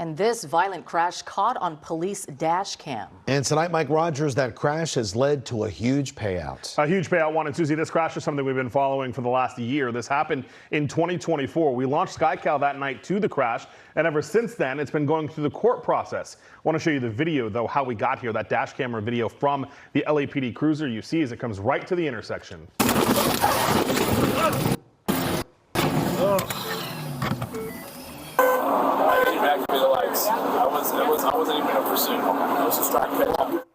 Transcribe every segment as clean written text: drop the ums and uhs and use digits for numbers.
And this violent crash caught on police dash cam. And tonight, Mike Rogers, that crash has led to a huge payout. A huge payout, Juan and Susie. This crash is something we've been following for the last year. This happened in 2024. We launched SkyCal that night to the crash, and ever since then, it's been going through the court process. I want to show you the video, though, how we got here. That dash camera video from the LAPD cruiser you see as it comes right to the intersection. I wasn't even in a pursuit. I was just trying to get up.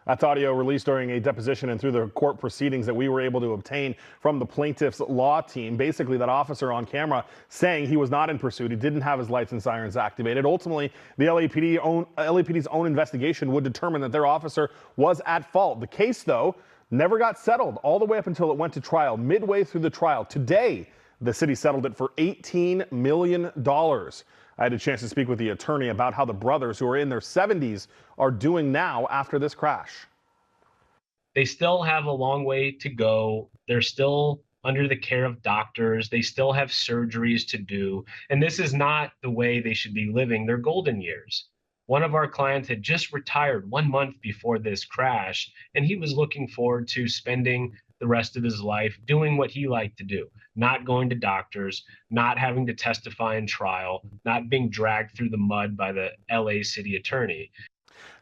That's audio released during a deposition and through the court proceedings that we were able to obtain from the plaintiff's law team. Basically, that officer on camera saying he was not in pursuit. He didn't have his lights and sirens activated. Ultimately, the LAPD's own investigation would determine that their officer was at fault. The case, though, never got settled all the way up until it went to trial. Midway through the trial today, the city settled it for $18 million. I had a chance to speak with the attorney about how the brothers, who are in their 70s, are doing now after this crash. They still have a long way to go. They're still under the care of doctors. They still have surgeries to do. And this is not the way they should be living their golden years. One of our clients had just retired 1 month before this crash, and he was looking forward to spending the rest of his life doing what he liked to do, not going to doctors, not having to testify in trial, not being dragged through the mud by the LA city attorney.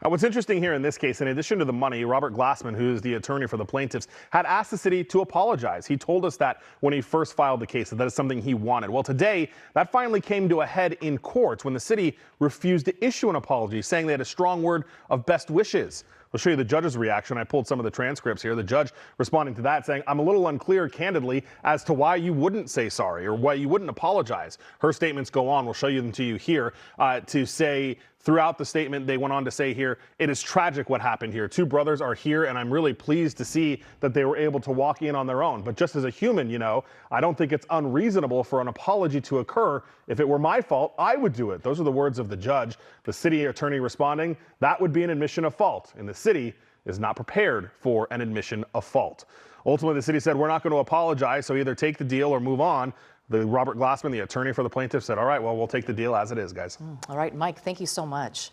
What's interesting here in this case, in addition to the money, Robert Glassman, who is the attorney for the plaintiffs, had asked the city to apologize. He told us that when he first filed the case, that is something he wanted. Well, today, that finally came to a head in court when the city refused to issue an apology, saying they had a strong word of best wishes. I'll show you the judge's reaction. I pulled some of the transcripts here. The judge responding to that saying, I'm a little unclear, candidly, as to why you wouldn't say sorry or why you wouldn't apologize. Her statements go on. We'll show them to you here to say throughout the statement, they went on to say here, it is tragic what happened here. Two brothers are here, and I'm really pleased to see that they were able to walk in on their own. But just as a human, you know, I don't think it's unreasonable for an apology to occur. If it were my fault, I would do it. Those are the words of the judge. The city attorney responding, that would be an admission of fault. And the city is not prepared for an admission of fault. Ultimately, the city said, we're not going to apologize, so either take the deal or move on. The Robert Glassman, the attorney for the plaintiff, said, all right, well, we'll take the deal as it is, guys. All right, Mike, thank you so much.